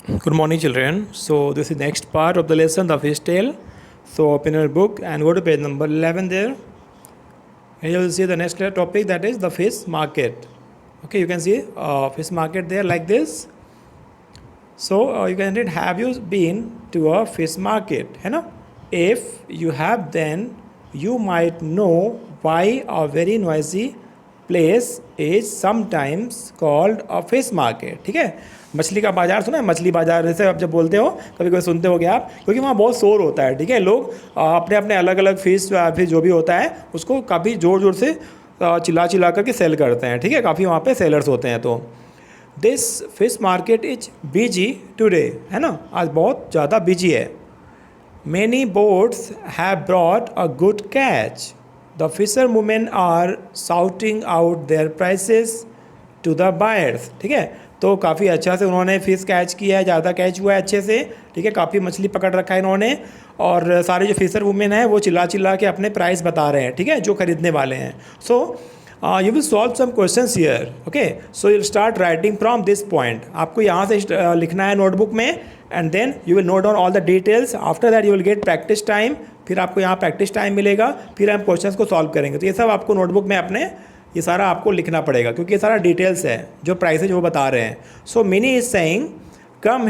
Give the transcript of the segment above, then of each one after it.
Good morning, children. So this is next part of the lesson, the fish tale. So open your book and go to page number 11 there. And you will see the next topic, that is the fish market. Okay, you can see fish market there like this. So you can read, have you been to a fish market? है ना? If you have, then you might know why a very noisy place is sometimes called a fish market. ठीक है, मछली का बाजार सुना है? मछली बाजार जैसे आप जब बोलते हो, कभी कभी सुनते हो क्या आप? क्योंकि वहाँ बहुत शोर होता है। ठीक है, लोग अपने अपने अलग अलग फिश फिर जो भी होता है उसको काफ़ी ज़ोर ज़ोर से चिल्ला चिल्ला करके सेल करते हैं। ठीक है, काफ़ी वहाँ पे सेलर्स होते हैं। तो this fish market is busy today, है ना, आज बहुत ज़्यादा बिजी है। Many boats have brought a good catch, the fisher women are shouting out their prices to the buyers. ठीक है, तो काफ़ी अच्छा से उन्होंने फ़िश कैच किया है, ज़्यादा कैच हुआ है अच्छे से। ठीक है, काफ़ी मछली पकड़ रखा है इन्होंने, और सारे जो फिशर वुमेन हैं वो चिल्ला चिल्ला के अपने प्राइस बता रहे हैं। ठीक है, जो खरीदने वाले हैं। So you will solve some questions here. Okay, so you will start writing from this point. आपको यहाँ से लिखना है नोटबुक में, and then you will note down all the details. After that you will get practice time, फिर आपको यहाँ practice time मिलेगा, फिर हम क्वेश्चंस को सॉल्व करेंगे। तो ये सब आपको नोटबुक में अपने ये सारा आपको लिखना पड़ेगा, क्योंकि ये सारा डिटेल्स है, जो प्राइसेज वो बता रहे हैं। So Mini is saying come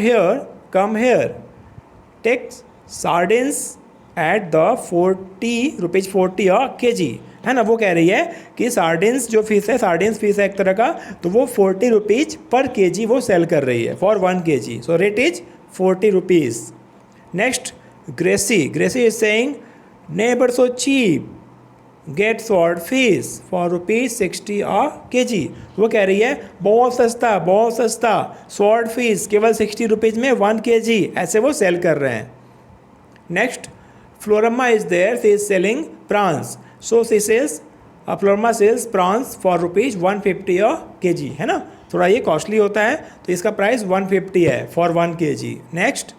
here take sardines at the 40 rupees 40 kg, है ना। वो कह रही है कि सार्डिन्स जो फिश है, सार्डिन्स फिश है एक तरह का, तो वो 40 रुपीज़ पर kg वो सेल कर रही है, for 1 kg। So rate is 40 rupees. Next Gracy is saying never so cheap, get sword fish for rupees 60 kg। वो कह रही है बहुत सस्ता स्वॉर्ड फिश केवल 60 रुपीज़ में 1 kg, ऐसे वो सेल कर रहे हैं। Next Floramma is there, she is selling prawns, so she sells Floramma sells prawns for rupees 150 kg, है ना। थोड़ा ये कॉस्टली होता है, तो इसका प्राइस 150 है for 1 kg। Next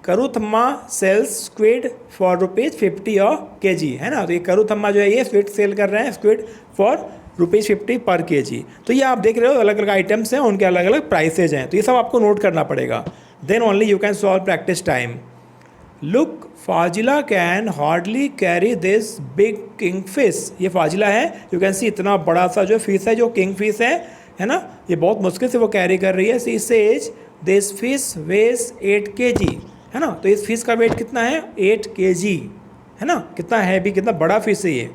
Karuthamma sells squid for rupees 50 kg, है ना। तो ये करूथम्मा जो है ये स्क्विड सेल कर रहे हैं, स्क्विड फॉर रुपीज़ 50 पर kg। तो ये आप देख रहे हो अलग अलग आइटम्स हैं, उनके अलग अलग प्राइसेज हैं, तो ये सब आपको नोट करना पड़ेगा। Then only you can solve practice time. Look Fazila can hardly carry this big king fish, ये फाजिला है, यू कैन सी इतना बड़ा सा जो फिश है, जो किंग फिश है ना, ये बहुत मुश्किल से वो कैरी कर रही है। She says this fish weighs 8 kg, है ना। तो इस फिश का वेट कितना है? 8 kg, है ना। कितना हैवी, कितना बड़ा फिश है ये।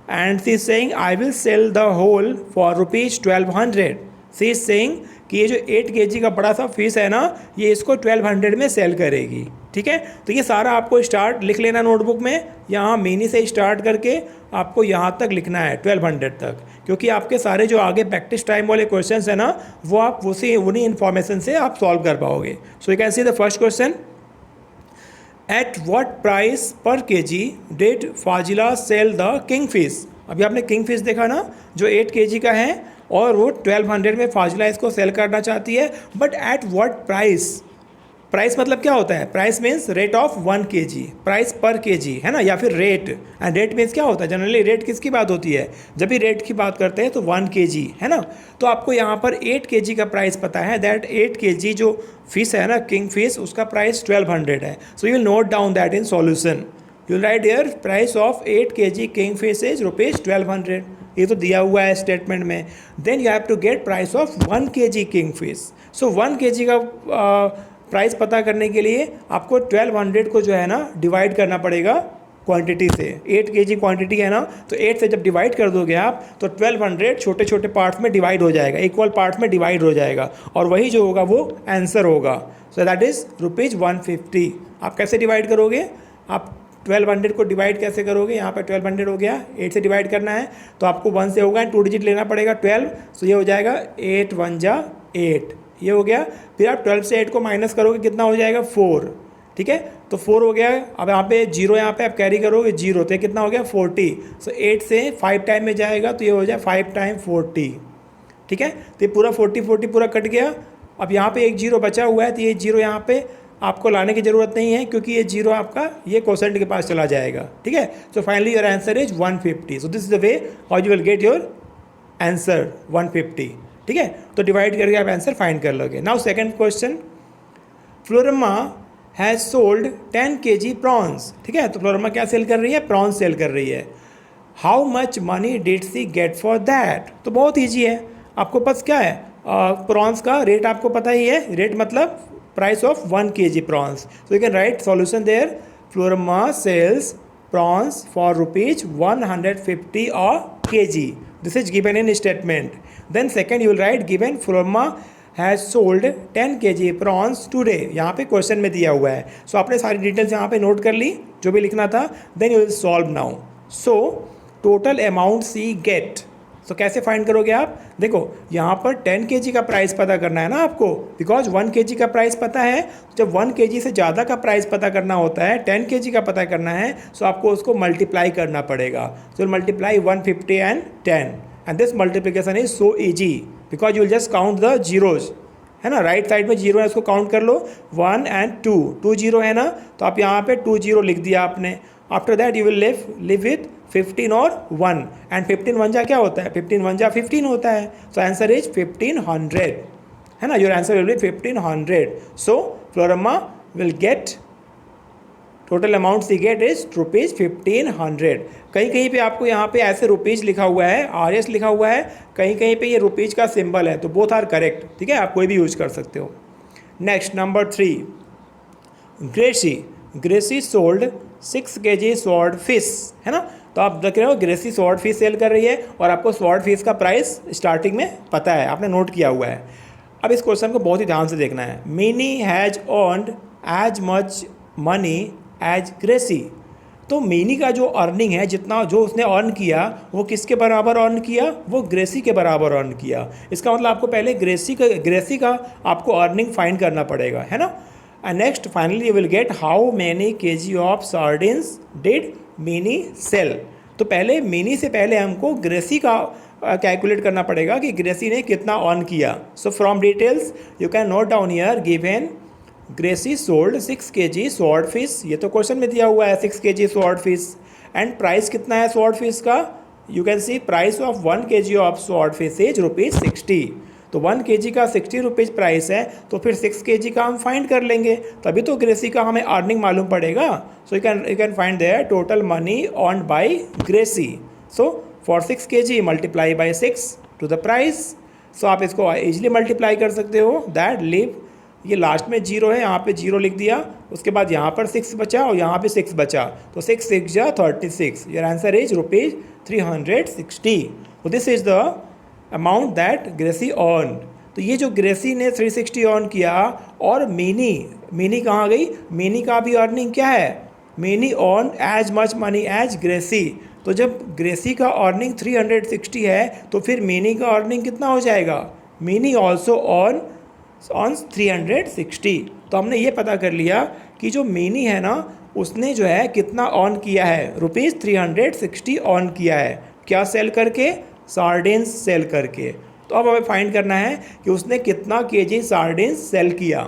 And she is saying I will sell the whole for rupees 1200। She is saying कि ये जो 8 kg का बड़ा सा फिश है ना, ये इसको 1200 में सेल करेगी। ठीक है, तो ये सारा आपको स्टार्ट लिख लेना नोटबुक में, यहाँ मिनी से स्टार्ट करके आपको यहाँ तक लिखना है 1200 तक, क्योंकि आपके सारे जो आगे प्रैक्टिस टाइम वाले क्वेश्चंस है ना, वो आप उन्हीं इन्फॉर्मेशन से आप सॉल्व कर पाओगे। So you can see the first question, at what price per kg did Fazila sell the king fish. अभी आपने किंग फिश देखा ना, जो 8 kg का है, और वो 1200 में फाजिला इसको सेल करना चाहती है। But at what price, price मतलब क्या होता है? Price means rate of 1 kg, price per kg, है ना, या फिर रेट। एंड रेट मीन्स क्या होता है? जनरली रेट किसकी बात होती है? जब भी रेट की बात करते हैं तो 1 kg, है ना। तो आपको यहाँ पर 8 kg का प्राइस पता है, दैट 8 kg जो फिश है ना, किंग फिश, उसका प्राइस 1200 है। So you will note down that in solution. You will write here price of 8 kg king fish is rupees 1200, ये तो दिया हुआ है स्टेटमेंट में। Then you have to get price of 1 kg king fish. सो 1 kg का price पता करने के लिए आपको 1200 को जो है ना डिवाइड करना पड़ेगा क्वांटिटी से। 8 kg क्वांटिटी है ना, तो 8 से जब डिवाइड कर दोगे आप, तो 1200 छोटे छोटे पार्ट्स में डिवाइड हो जाएगा, इक्वल पार्ट्स में डिवाइड हो जाएगा, और वही जो होगा वो आंसर होगा। So that is rupees 150। आप कैसे डिवाइड करोगे? आप 1200 को डिवाइड कैसे करोगे? यहाँ पर 1200 हो गया, 8 से डिवाइड करना है, तो आपको 1 से होगा, 2 डिजिट लेना पड़ेगा 12। सो ये हो जाएगा 8 1 जा 8, ये हो गया। फिर आप 12 से 8 को माइनस करोगे, कितना हो जाएगा? 4। ठीक है, तो 4 हो गया। अब यहाँ पे 0, यहाँ पे आप कैरी करोगे 0, तो कितना हो गया? 40। सो 8 से 5 टाइम में जाएगा, तो ये हो जाए 5 टाइम 40। ठीक है, तो ये पूरा 40 पूरा कट गया। अब यहाँ पे एक 0 बचा हुआ है, तो ये 0 यहाँ पे आपको लाने की ज़रूरत नहीं है, क्योंकि ये 0 आपका ये क्वोशेंट के पास चला जाएगा। ठीक है, so finally your answer is 150। So this is the way how you will get your answer 150। ठीक है, तो डिवाइड करके आप आंसर फाइंड कर लोगे। Now second question, Florama has sold 10 kg prawns. ठीक है, तो फ्लोरमा क्या सेल कर रही है? प्रॉन्स सेल कर रही है। How much money did she get for that? तो बहुत ईजी है, आपको बस क्या है, प्रॉन्स का रेट आपको पता ही है, रेट मतलब price of 1 kg prawns. so you can write solution there, Florama sells prawns for rupees 150 a kg. This is given in statement. Then second you will write given Florama has sold 10 kg prawns today. यहाँ पे question में दिया हुआ है, so आपने सारी details यहाँ पे नोट कर ली जो भी लिखना था। then you will solve now. so total amount she get, तो कैसे फाइंड करोगे आप? देखो यहाँ पर 10 kg का प्राइस पता करना है ना आपको, बिकॉज 1 kg का प्राइस पता है। जब 1 kg से ज़्यादा का प्राइस पता करना होता है, 10 kg का पता करना है, सो आपको उसको मल्टीप्लाई करना पड़ेगा। So multiply 150 and 10, and this multiplication is so easy because you will just count the zeros, है ना। राइट साइड में जीरो है, उसको काउंट कर लो, 1 एंड 2, 2 जीरो है ना, तो आप यहाँ पे 2 जीरो लिख दिया आपने। After that you will live with 15 और 1, एंड 15 वन जा क्या होता है? 15 वन जा 15 होता है। सो आंसर इज 1500, है ना। Your answer will be 1500। So Florama will get, total amount she get is rupees 1500। कहीं कहीं पे आपको यहाँ पे ऐसे रुपीज़ लिखा हुआ है, RS लिखा हुआ है, कहीं कहीं पे ये रुपीज़ का सिंबल है, तो बोथ आर करेक्ट। ठीक है, आप कोई भी यूज कर सकते हो। Next number 3, Gracy sold 6 kg sword fish, है ना। तो आप देख रहे हो ग्रेसी स्वॉर्ड फिश सेल कर रही है, और आपको स्वॉर्ड फिश का प्राइस स्टार्टिंग में पता है, आपने नोट किया हुआ है। अब इस क्वेश्चन को बहुत ही ध्यान से देखना है। Mini has earned as much money as Gracy. तो मिनी का जो अर्निंग है, जितना जो उसने अर्न किया, वो किसके बराबर अर्न किया? वो ग्रेसी के बराबर अर्न किया। इसका मतलब आपको पहले ग्रेसी का आपको अर्निंग फाइंड करना पड़ेगा, है ना। And next finally you will get how many kg of sardines did Mini sell. तो पहले मिनी से पहले हमको ग्रेसी का कैलकुलेट करना पड़ेगा कि ग्रेसी ने कितना अर्न किया। So from details you can note down here, given Gracy sold 6 kg sword fish, ये तो क्वेश्चन में दिया हुआ है 6 kg sword fish, and price कितना है स्वॉर्ड फिश का? You can see price of 1 kg of sword fish is ₹60। तो 1 kg का 60 रुपीज़ प्राइस है, तो फिर 6 kg का हम फाइंड कर लेंगे, तभी तो ग्रेसी का हमें अर्निंग मालूम पड़ेगा। So you can find their total money earned by Gracy. So for 6 kg multiply by 6 to the price. So आप इसको इजीली मल्टीप्लाई कर सकते हो। दैट लिव, ये लास्ट में जीरो है, यहाँ पे जीरो लिख दिया, उसके बाद यहाँ पर 6 बचा और यहाँ पे 6 बचा, तो 6 6 जा 36। Your answer is ₹360। तो this is the amount that Gracy earn. तो ये जो ग्रेसी ने 360 अर्न किया, और मिनी कहाँ गई? मिनी का भी अर्निंग क्या है? Mini earn as much money as Gracy. तो जब ग्रेसी का अर्निंग 360 है, तो फिर मिनी का अर्निंग कितना हो जाएगा? Mini also earn 360। तो हमने ये पता कर लिया कि जो मिनी है ना, उसने जो है कितना अर्न किया है? ₹360 अर्न किया है। क्या सेल करके? सार्डिन्स सेल करके। तो अब हमें फाइंड करना है कि उसने कितना kg सार्डिन्स सेल किया।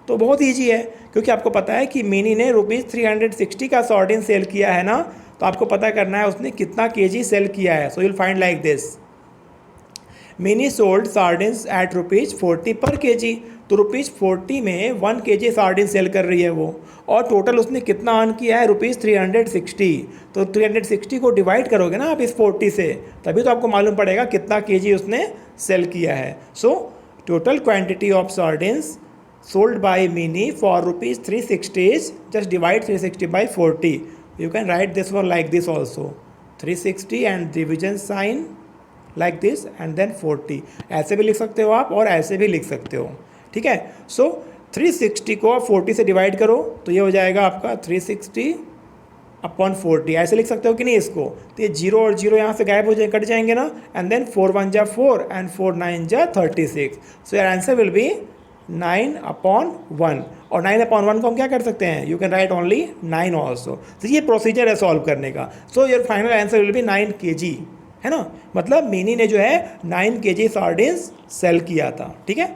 तो बहुत ईजी है, क्योंकि आपको पता है कि मिनी ने ₹360 का सार्डिन सेल किया है ना, तो आपको पता करना है उसने कितना kg सेल किया है। So you'll find like this, Mini sold sardines at ₹40 per kg। तो ₹40 में 1 kg सार्डिन सेल कर रही है वो, और टोटल उसने कितना अर्न किया है? ₹360। तो 360 को डिवाइड करोगे ना आप इस 40 से, तभी तो आपको मालूम पड़ेगा कितना kg उसने सेल किया है। So total quantity of sardines sold by Mini for ₹360 is, just divide 360 by 40। You can write this one like this also, 360 and division sign like this and then 40। ऐसे भी लिख सकते हो आप, और ऐसे भी लिख सकते हो। ठीक है, सो 360 को 40 से डिवाइड करो, तो ये हो जाएगा आपका 360/40। ऐसे लिख सकते हो कि नहीं इसको? तो ये 0 और 0 यहाँ से गायब हो जाए, कट जाएंगे ना, एंड देन 4 1 जा 4 एंड 4 9 जा 36। So your answer will B 9/1। और 9/1 को हम क्या कर सकते हैं? You can right only 9 also. तो ये प्रोसीजर है सॉल्व करने का। So your final answer will B 9 kg, है ना। मतलब मिनी ने जो है 9 kg सार्डिन्स सेल किया था। ठीक है,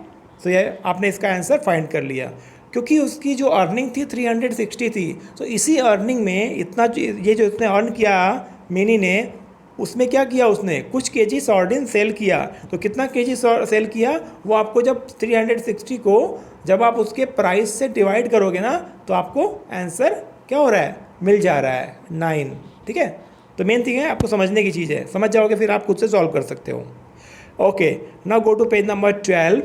तो ये आपने इसका आंसर फाइंड कर लिया, क्योंकि उसकी जो अर्निंग थी 360 थी। तो इसी अर्निंग में इतना, ये जो इसने अर्न किया मिनी ने, उसमें क्या किया उसने, कुछ केजी सार्डिन सेल किया। तो कितना केजी सेल किया, वो आपको जब 360 को जब आप उसके प्राइस से डिवाइड करोगे ना, तो आपको आंसर क्या हो रहा है, मिल जा रहा है 9। ठीक है, तो मेन थिंग है आपको समझने की चीज़ है, समझ जाओगे फिर आप खुद से सॉल्व कर सकते हो। Okay, now go to page number 12।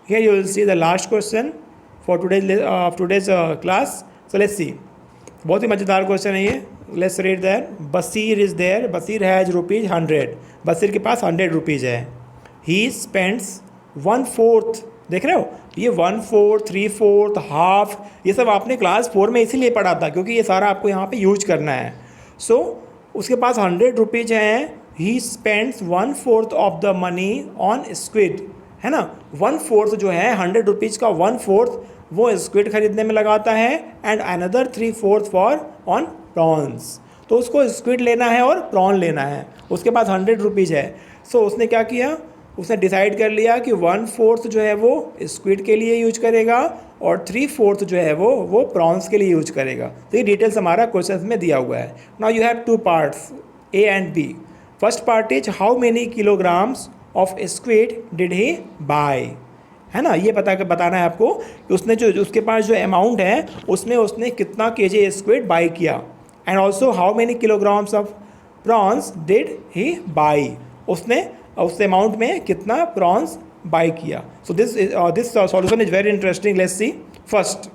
Here you will see the last question for today's class. So let's see, बहुत ही मज़ेदार क्वेश्चन है ये। Let's read that. Basir is there, Basir has ₹100। Basir के पास 100 रुपीज़ है। ही स्पेंड्स 1/4, देख रहे हो, ये 1/4, 3/4, हाफ, ये सब आपने क्लास 4 में इसीलिए पढ़ा था क्योंकि ये सारा आपको यहाँ पे यूज करना है। सो उसके पास 100 रुपीज़ हैं। He spends 1/4 of the money on squid, है ना। 1/4 जो है 100 रुपीज़ का 1/4 वो स्क्विड खरीदने में लगाता है, and another 3/4 for on prawns. तो उसको स्क्विड लेना है और प्रॉन लेना है, उसके पास 100 रुपीज़ है। सो उसने क्या किया, उसने डिसाइड कर लिया कि 1/4 जो है वो स्क्विड के लिए यूज करेगा और 3/4 जो है वो प्रॉन्स के लिए यूज करेगा। तो ये डिटेल्स हमारा क्वेश्चन में दिया हुआ है। Now you have 2 parts, A and B. First part is how many kilograms of squid did he buy, है ना। ये बताना है आपको कि उसने जो उसके पास जो अमाउंट है उसमें उसने कितना केजी स्क्विड बाय किया, and also how many kilograms of prawns did he buy, उसने उस अमाउंट में कितना प्रॉन्स बाय किया। So this solution is very interesting. Let's see. First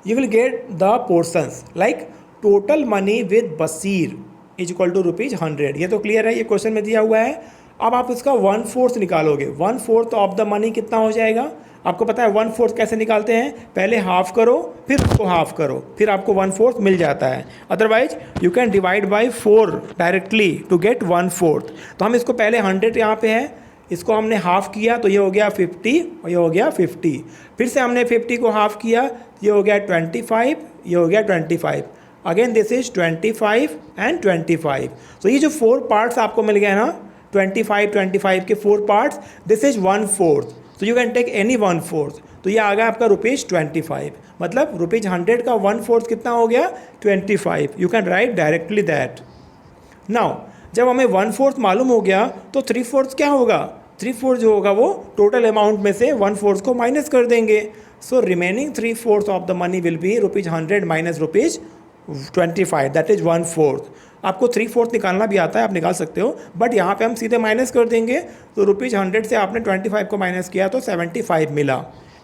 you will get the portions like total money with Basir is equal to ₹100। ये तो clear है, ये question में दिया हुआ है। अब आप इसका 1/4 निकालोगे। 1/4 ऑफ द मनी कितना हो जाएगा, आपको पता है 1/4 कैसे निकालते हैं, पहले हाफ करो फिर उसको हाफ करो, फिर आपको 1/4 मिल जाता है। Otherwise you can divide by 4 directly to get 1/4। तो हम इसको पहले 100 यहाँ पे है, इसको हमने हाफ किया तो ये हो गया 50 और ये हो गया 50। फिर से हमने 50 को हाफ किया, ये हो गया 25, ये हो गया 25। Again this is 25 and 25। तो ये जो 4 पार्ट्स आपको मिल गए ना, 25 के 4 पार्ट्स, दिस इज 1/4। तो यू कैन टेक एनी 1/4। तो ये आ गया आपका ₹25। मतलब ₹100 का 1/4 कितना हो गया, 25। You can right directly that. Now जब हमें 1/4 मालूम हो गया तो 3/4 क्या होगा, 3/4 जो होगा वो टोटल अमाउंट में से 1/4 को माइनस कर देंगे। So remaining 3/4 of the money will be ₹100 minus ₹25, that is 1/4। आपको 3/4 निकालना भी आता है, आप निकाल सकते हो, बट यहाँ पे हम सीधे माइनस कर देंगे। तो ₹100 से आपने 25 को माइनस किया तो 75 मिला,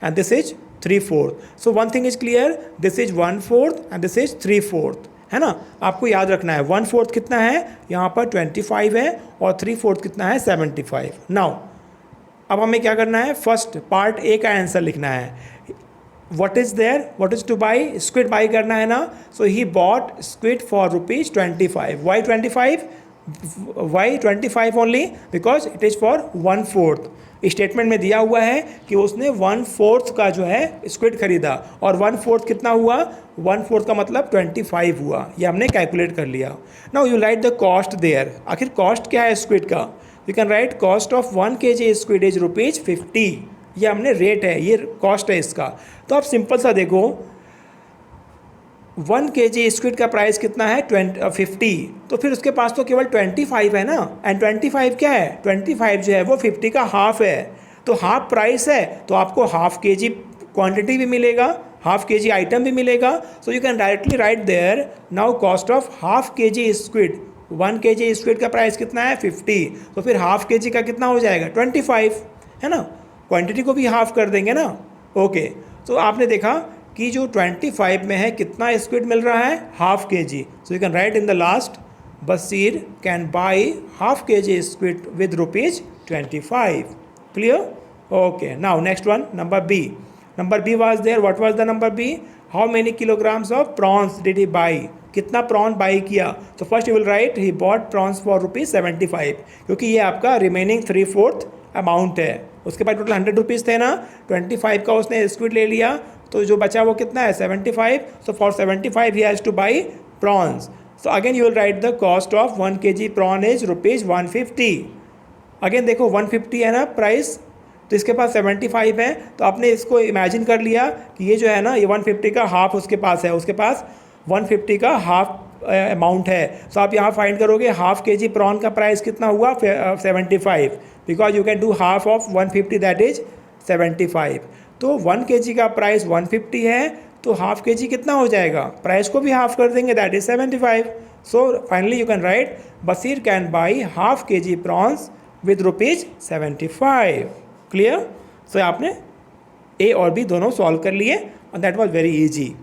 and this is 3/4। So one thing is clear, this is 1/4 and this is 3/4, है ना। आपको याद रखना है 1/4 कितना है, यहाँ पर 25 है, और 3/4 कितना है, 75। नाउ अब हमें क्या करना है, फर्स्ट पार्ट ए का आंसर लिखना है। What is there, what is to buy, squid buy करना है ना। So he bought squid for ₹25। Why 25, why 25 only, because it is for 1/4। Statement में दिया हुआ है कि उसने 1/4 का जो है स्क्विड खरीदा, और 1/4 कितना हुआ, 1/4 का मतलब 25 हुआ। ये हमने कैलकुलेट कर लिया। Now you write the cost there. आखिर कॉस्ट क्या है स्क्विड का, you can write cost of 1 kg squid is ₹50। ये हमने रेट है, ये कॉस्ट है इसका। तो आप सिंपल सा देखो, 1 kg स्क्विड का प्राइस कितना है, 50। तो फिर उसके पास तो केवल 25 है ना, एंड 25 क्या है, 25 जो है वो 50 का हाफ है। तो हाफ प्राइस है तो आपको हाफ kg क्वांटिटी भी मिलेगा, हाफ kg आइटम भी मिलेगा। So you can directly write there, now cost of half kg squid, 1 kg squid का प्राइस कितना है, 50। तो फिर हाफ kg का कितना हो जाएगा, 25, है ना। क्वांटिटी को भी हाफ कर देंगे ना। ओके, तो आपने देखा कि जो 25 में है कितना स्क्विड मिल रहा है, half kg। So you can write in the last, Basir can buy half kg squid with ₹25। Clear. Okay, now next one, number B. Number B was there, what was the number B, how many kilograms of prawns did he buy, कितना prawn buy किया। तो first you will write he bought prawns for ₹75, क्योंकि ये आपका remaining 3/4 amount है। उसके बाद total 100 rupees थे ना, 25 का उसने स्क्विड ले लिया, तो जो बचा वो कितना है, 75। So for 75 he has to buy prawns. So again you will write the cost of 1 kg prawn is ₹150। Again देखो 150 है ना प्राइस, तो इसके पास 75 है, तो आपने इसको इमेजिन कर लिया कि ये जो है ना, ये 150 का हाफ उसके पास है, उसके पास 150 का हाफ अमाउंट है, तो आप यहाँ फाइंड करोगे हाफ के जी प्रॉन का प्राइस कितना हुआ 75, because you can do half of 150 that is 75। तो 1 kg का प्राइस 150 है, तो हाफ के जी कितना हो जाएगा, प्राइस को भी हाफ कर देंगे that is 75। So finally you can write Basir can buy half K G prawns with ₹75। Clear? So आपने ए और बी दोनों सॉल्व कर लिए और दैट वॉज वेरी ईजी,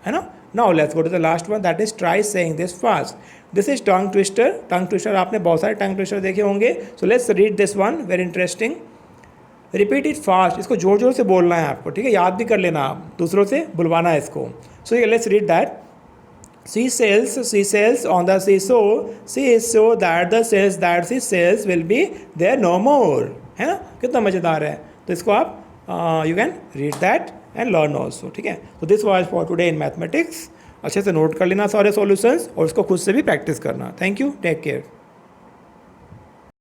है ना। Now let's go to the last one that is try saying this fast. This is tongue twister. Tongue twister आपने बहुत सारे टंग ट्विस्टर देखे होंगे, so let's read this one, very interesting. Repeat it fast, इसको जोर जोर से बोलना है आपको, ठीक है, याद भी कर लेना आप, दूसरों से बुलवाना है इसको। सो let's read that. She sells on the seashore. She is so that the sails that she sells will be there no more. है ना, कितना मज़ेदार है। तो इसको आप you can read that and learn also, ठीक है। तो this was for today in mathematics. अच्छे से नोट कर लेना सारे सॉल्यूशंस और इसको खुद से भी प्रैक्टिस करना। Thank you, take care.